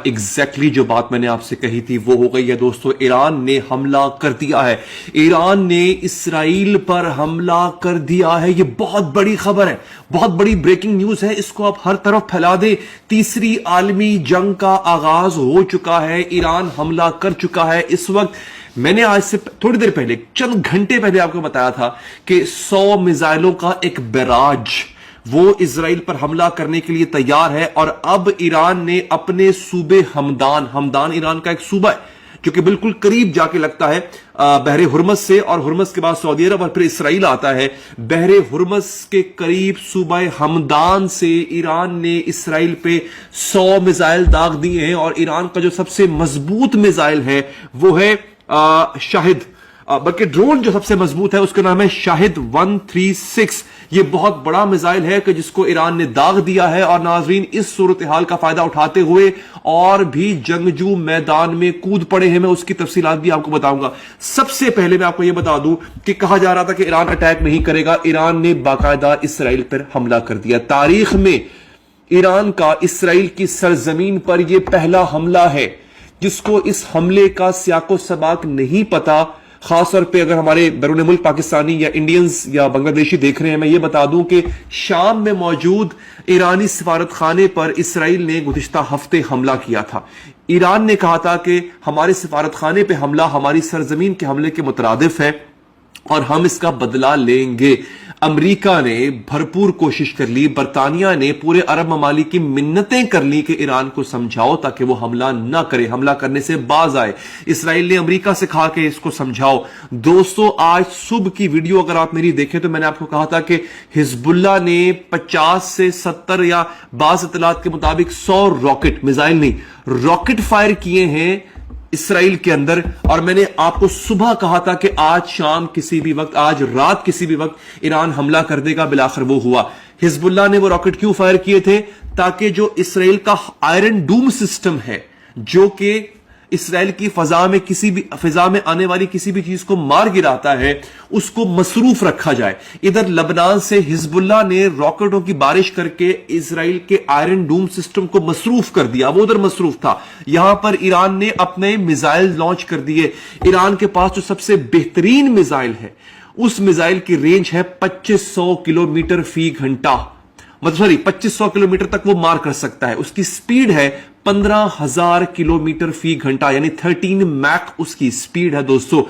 Exactly جو بات میں نے آپ سے کہی تھی وہ ہو گئی ہے دوستو. ایران نے حملہ کر دیا ہے. ایران نے اسرائیل پر حملہ کر دیا ہے. یہ بہت بڑی خبر ہے, بہت بڑی بریکنگ نیوز ہے. اس کو آپ ہر طرف پھیلا دیں. تیسری عالمی جنگ کا آغاز ہو چکا ہے. ایران حملہ کر چکا ہے. اس وقت میں نے آج سے تھوڑی دیر پہلے, چند گھنٹے پہلے آپ کو بتایا تھا کہ 100 میزائلوں کا ایک بیراج وہ اسرائیل پر حملہ کرنے کے لیے تیار ہے. اور اب ایران نے اپنے صوبے ہمدان ایران کا ایک صوبہ ہے جو کہ بالکل قریب جا کے لگتا ہے بحر ہرمز سے, اور ہرمز کے بعد سعودی عرب اور پھر اسرائیل آتا ہے. بحر ہرمز کے قریب صوبہ ہمدان سے ایران نے اسرائیل پہ 100 میزائل داغ دیے ہیں. اور ایران کا جو سب سے مضبوط میزائل ہے وہ ہے شاہد, بلکہ ڈرون جو سب سے مضبوط ہے اس کا نام ہے شاہد 136. یہ بہت بڑا میزائل ہے کہ جس کو ایران نے داغ دیا ہے. اور ناظرین, اس صورتحال کا فائدہ اٹھاتے ہوئے اور بھی جنگجو میدان میں کود پڑے ہیں. میں اس کی تفصیلات بھی آپ کو بتاؤں گا. سب سے پہلے میں آپ کو یہ بتا دوں کہ کہا جا رہا تھا کہ ایران اٹیک نہیں کرے گا. ایران نے باقاعدہ اسرائیل پر حملہ کر دیا. تاریخ میں ایران کا اسرائیل کی سرزمین پر یہ پہلا حملہ ہے. جس کو اس حملے کا سیاق و سباق نہیں پتا, خاص طور پہ اگر ہمارے بیرون ملک پاکستانی یا انڈینز یا بنگلہ دیشی دیکھ رہے ہیں, میں یہ بتا دوں کہ شام میں موجود ایرانی سفارت خانے پر اسرائیل نے گزشتہ ہفتے حملہ کیا تھا. ایران نے کہا تھا کہ ہمارے سفارت خانے پہ حملہ ہماری سرزمین کے حملے کے مترادف ہے اور ہم اس کا بدلہ لیں گے. امریکہ نے بھرپور کوشش کر لی, برطانیہ نے پورے عرب ممالک کی منتیں کر لی کہ ایران کو سمجھاؤ تاکہ وہ حملہ نہ کرے, حملہ کرنے سے باز آئے. اسرائیل نے امریکہ سے کہا کہ اس کو سمجھاؤ. دوستو, آج صبح کی ویڈیو اگر آپ میری دیکھیں تو میں نے آپ کو کہا تھا کہ حزب اللہ نے 50 سے 70 یا بعض اطلاعات کے مطابق 100 راکٹ, میزائل نہیں, راکٹ فائر کیے ہیں اسرائیل کے اندر. اور میں نے آپ کو صبح کہا تھا کہ آج شام کسی بھی وقت, آج رات کسی بھی وقت ایران حملہ کر دے گا. بالآخر وہ ہوا. حزب اللہ نے وہ راکٹ کیوں فائر کیے تھے؟ تاکہ جو اسرائیل کا آئرن ڈوم سسٹم ہے جو کہ اسرائیل کی فضا میں آنے والی کسی بھی چیز کو مار گراتا ہے, اس کو مصروف رکھا جائے. ادھر لبنان سے حزب اللہ نے راکٹوں کی بارش کر کے اسرائیل کے آئرن ڈوم سسٹم کو مصروف کر دیا, وہ ادھر مصروف تھا. یہاں پر ایران نے اپنے میزائل لانچ کر دیے. ایران کے پاس جو سب سے بہترین میزائل ہے اس میزائل کی رینج ہے 2500 کلومیٹر فی گھنٹہ, 2500 کلومیٹر تک وہ مار کر سکتا ہے. اس کی سپیڈ ہے 15,000 کلومیٹر فی گھنٹہ, یعنی 13 میک اس کی سپیڈ ہے. دوستو,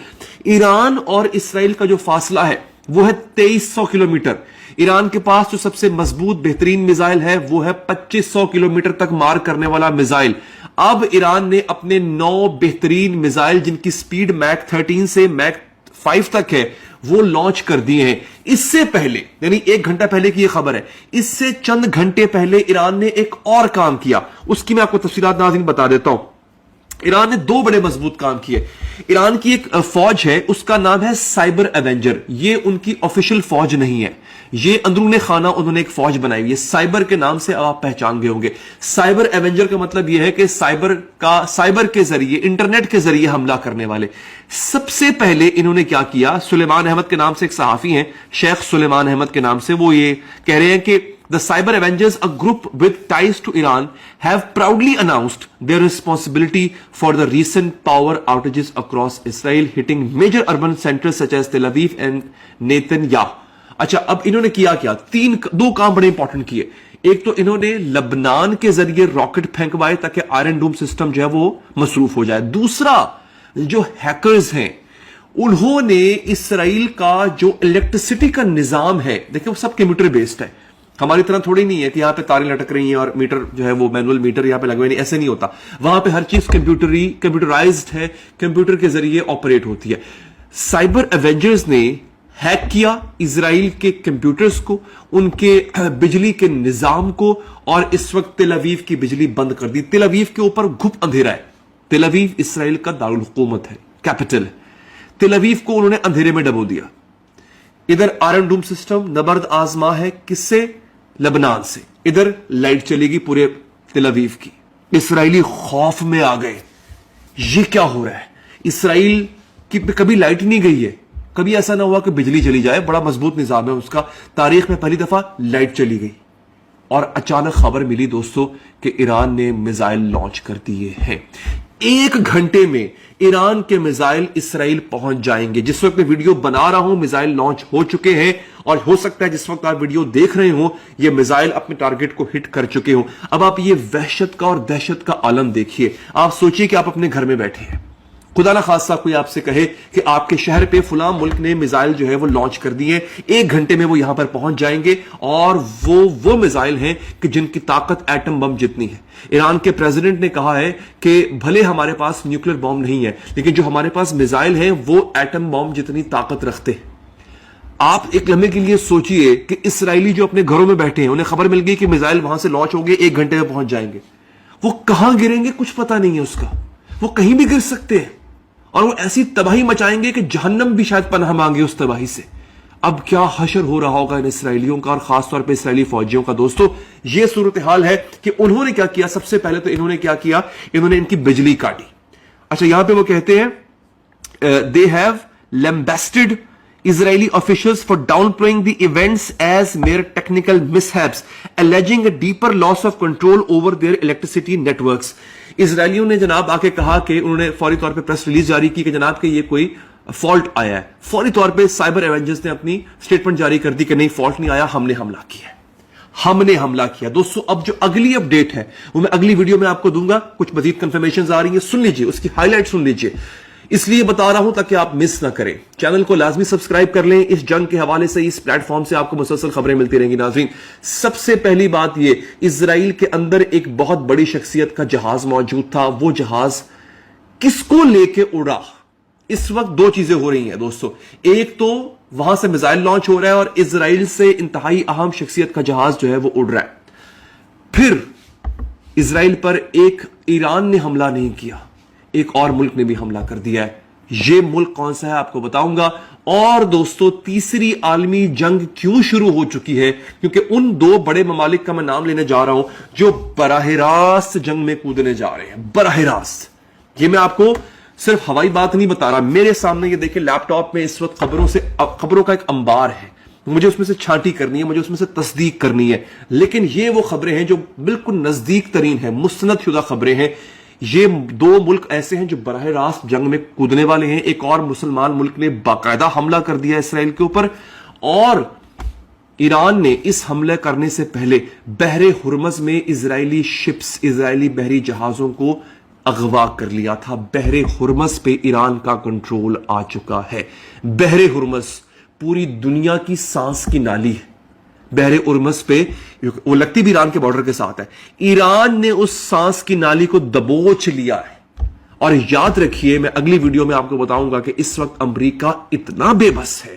ایران اور اسرائیل کا جو فاصلہ ہے وہ ہے 2300 کلومیٹر. ایران کے پاس جو سب سے مضبوط بہترین میزائل ہے وہ ہے 2500 کلومیٹر تک مار کرنے والا میزائل. اب ایران نے اپنے 9 بہترین میزائل جن کی سپیڈ میک 13 سے میک 5 تک ہے وہ لانچ کر دیے ہیں. اس سے پہلے, یعنی 1 گھنٹہ پہلے کی یہ خبر ہے, اس سے چند گھنٹے پہلے ایران نے ایک اور کام کیا. اس کی میں آپ کو تفصیلات ناظرین بتا دیتا ہوں. ایران نے 2 بڑے مضبوط کام کیے. ایران کی ایک فوج ہے, اس کا نام ہے سائبر ایونجر. یہ ان کی آفیشیل فوج نہیں ہے, یہ اندرون خانہ انہوں نے ایک فوج بنائی ہوئی ہے. سائبر کے نام سے آپ پہچان گئے ہوں گے. سائبر ایونجر کا مطلب یہ ہے کہ سائبر کے ذریعے, انٹرنیٹ کے ذریعے حملہ کرنے والے. سب سے پہلے انہوں نے کیا کیا, سلیمان احمد کے نام سے ایک صحافی ہیں, شیخ سلیمان احمد کے نام سے, وہ یہ کہہ رہے ہیں کہ The Cyber Avengers, a group with ties to Iran, have proudly announced their responsibility for the recent power outages across Israel, hitting major urban centers such as Tel Aviv and Netanyahu. اچھا, اب انہوں نے کیا 2 کام بڑے important کیے. ایک تو انہوں نے لبنان کے ذریعے راکٹ پھینکوائے تاکہ آئرن ڈوم سسٹم جو ہے وہ مصروف ہو جائے. دوسرا, جو ہیکرز ہیں انہوں نے اسرائیل کا جو الیکٹریسٹی کا نظام ہے, دیکھیں وہ سب کمپیوٹر بیسڈ ہے, ہماری طرح تھوڑی نہیں ہے کہ یہاں پہ تاریں لٹک رہی ہیں اور میٹر جو ہے وہ مینول میٹر یہاں پہ لگوائے نہیں, ایسے نہیں ہوتا. وہاں پہ ہر چیز کمپیوٹرائزڈ ہے, کمپیوٹر کے ذریعے آپریٹ ہوتی ہے. سائبر ایونجرز نے ہیک کیا اسرائیل کے کمپیوٹرز کو, ان کے بجلی کے نظام کو, اور اس وقت تل اویو کی بجلی بند کر دی. تل اویو کے اوپر گھپ اندھیرا ہے. تل اویو اسرائیل کا دارالحکومت ہے, کیپٹل ہے. تل اویو کو انہوں نے اندھیرے میں ڈبو دیا. ادھر آئرن ڈوم سسٹم نبرد آزما ہے کس سے, لبنان سے. ادھر لائٹ چلے گی پورے تل اویو کی. اسرائیلی خوف میں آ گئے, یہ کیا ہو رہا ہے. اسرائیل کی کبھی لائٹ نہیں گئی ہے, کبھی ایسا نہ ہوا کہ بجلی چلی جائے, بڑا مضبوط نظام ہے اس کا. تاریخ میں پہلی دفعہ لائٹ چلی گئی. اور اچانک خبر ملی دوستوں کہ ایران نے میزائل لانچ کر دیے ہیں. 1 گھنٹے میں ایران کے میزائل اسرائیل پہنچ جائیں گے. جس وقت میں ویڈیو بنا رہا ہوں میزائل لانچ ہو چکے ہیں, اور ہو سکتا ہے جس وقت آپ ویڈیو دیکھ رہے ہوں یہ میزائل اپنے ٹارگٹ کو ہٹ کر چکے ہوں. اب آپ یہ وحشت کا اور دہشت کا عالم دیکھیے. آپ سوچئے کہ آپ اپنے گھر میں بیٹھے ہیں, خدا نہ خاصہ کوئی آپ سے کہے کہ آپ کے شہر پہ فلاں ملک نے میزائل جو ہے وہ لانچ کر دیے, 1 گھنٹے میں وہ یہاں پر پہنچ جائیں گے, اور وہ میزائل ہیں کہ جن کی طاقت ایٹم بم جتنی ہے. ایران کے پریزیڈنٹ نے کہا ہے کہ بھلے ہمارے پاس نیوکلیر بم نہیں ہے لیکن جو ہمارے پاس میزائل ہیں وہ ایٹم بم جتنی طاقت رکھتے ہیں. آپ ایک لمحے کے لیے سوچئے کہ اسرائیلی جو اپنے گھروں میں بیٹھے ہیں, انہیں خبر مل گئی کہ میزائل وہاں سے لانچ ہو گئے, 1 گھنٹے میں پہنچ جائیں گے. وہ کہاں گریں گے کچھ پتا نہیں ہے اس کا, وہ کہیں بھی گر سکتے ہیں, اور وہ ایسی تباہی مچائیں گے کہ جہنم بھی شاید پناہ مانگے اس تباہی سے. اب کیا حشر ہو رہا ہوگا ان اسرائیلیوں کا, اور خاص طور پہ اسرائیلی فوجیوں کا. دوستو یہ صورتحال ہے کہ انہوں نے کیا کیا. سب سے پہلے تو انہوں نے کیا کیا, انہوں نے ان کی بجلی کاٹی. اچھا یہاں پہ وہ کہتے ہیں they have lambasted Israeli officials for downplaying the events as mere technical mishaps, alleging a deeper loss of control over their electricity networks. اسرائیلیوں نے جناب آ کے کہا کہ انہوں نے فوری طور پہ پریس ریلیز جاری کی کہ جناب کہ یہ کوئی فالٹ آیا ہے. فوری طور پہ سائبر ایونجرز نے اپنی سٹیٹمنٹ جاری کر دی کہ نہیں فالٹ نہیں آیا, ہم نے حملہ کیا ہے, ہم نے حملہ کیا. دوستو اب جو اگلی اپ ڈیٹ ہے وہ میں اگلی ویڈیو میں آپ کو دوں گا. کچھ مزید کنفرمیشنز آ رہی ہیں, سن لیجئے, اس کی ہائی لائٹ سن لیجئے. اس لیے بتا رہا ہوں تاکہ آپ مس نہ کریں. چینل کو لازمی سبسکرائب کر لیں. اس جنگ کے حوالے سے اس پلیٹ فارم سے آپ کو مسلسل خبریں ملتی رہیں گی. ناظرین سب سے پہلی بات یہ, اسرائیل کے اندر ایک بہت بڑی شخصیت کا جہاز موجود تھا. وہ جہاز کس کو لے کے اڑا؟ اس وقت 2 چیزیں ہو رہی ہیں دوستو. ایک تو وہاں سے میزائل لانچ ہو رہا ہے اور اسرائیل سے انتہائی اہم شخصیت کا جہاز جو ہے وہ اڑ رہا ہے. پھر اسرائیل پر ایک ایران نے حملہ نہیں کیا, ایک اور ملک نے بھی حملہ کر دیا ہے. یہ ملک کون سا ہے آپ کو بتاؤں گا. اور دوستو تیسری عالمی جنگ کیوں شروع ہو چکی ہے؟ کیونکہ ان 2 بڑے ممالک کا میں نام لینے جا رہا ہوں جو براہ راست جنگ میں کودنے جا رہے ہیں. براہ راست. یہ میں آپ کو صرف ہوائی بات نہیں بتا رہا, میرے سامنے یہ دیکھیں لیپ ٹاپ میں اس وقت خبروں کا ایک انبار ہے. مجھے اس میں سے چھانٹی کرنی ہے, مجھے اس میں سے تصدیق کرنی ہے, لیکن یہ وہ خبریں ہیں جو بالکل نزدیک ترین ہیں, مستند شدہ خبریں ہیں. یہ 2 ملک ایسے ہیں جو براہ راست جنگ میں کودنے والے ہیں. ایک اور مسلمان ملک نے باقاعدہ حملہ کر دیا اسرائیل کے اوپر, اور ایران نے اس حملے کرنے سے پہلے بحر ہرمز میں اسرائیلی شپس, اسرائیلی بحری جہازوں کو اغوا کر لیا تھا. بحر ہرمز پہ ایران کا کنٹرول آ چکا ہے. بحر ہرمز پوری دنیا کی سانس کی نالی ہے. بحر ہرمز پہ وہ لگتی بھی ایران کے بارڈر کے ساتھ ہے. ایران نے اس سانس کی نالی کو دبوچ لیا ہے. اور یاد رکھیے میں اگلی ویڈیو میں آپ کو بتاؤں گا کہ اس وقت امریکہ اتنا بے بس ہے,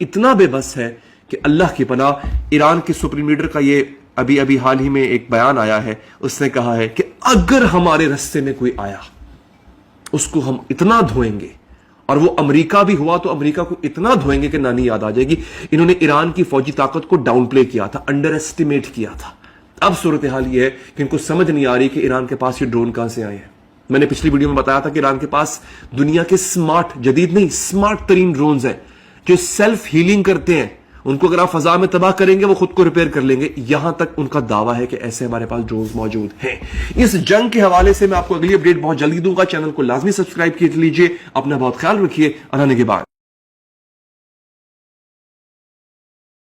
اتنا بے بس ہے کہ اللہ کی پناہ. ایران کے سپریم لیڈر کا یہ ابھی حال ہی میں ایک بیان آیا ہے. اس نے کہا ہے کہ اگر ہمارے راستے میں کوئی آیا اس کو ہم اتنا دھوئیں گے, اور وہ امریکہ بھی ہوا تو امریکہ کو اتنا دھوئیں گے کہ نانی یاد آ جائے گی. انہوں نے ایران کی فوجی طاقت کو ڈاؤن پلے کیا تھا, انڈر ایسٹیمیٹ کیا تھا. اب صورتحال یہ ہے کہ ان کو سمجھ نہیں آ رہی کہ ایران کے پاس یہ ڈرون کہاں سے آئے ہیں. میں نے پچھلی ویڈیو میں بتایا تھا کہ ایران کے پاس دنیا کے جدید نہیں سمارٹ ترین ڈرونز ہیں جو سیلف ہیلنگ کرتے ہیں. ان کو اگر آپ فضا میں تباہ کریں گے وہ خود کو ریپیئر کر لیں گے. یہاں تک ان کا دعویٰ ہے کہ ایسے ہمارے پاس ڈرونز موجود ہیں. اس جنگ کے حوالے سے میں آپ کو اگلی اپڈیٹ بہت جلدی دوں گا. چینل کو لازمی سبسکرائب کیجئے. اپنا بہت خیال رکھیے. اور آنے کے بعد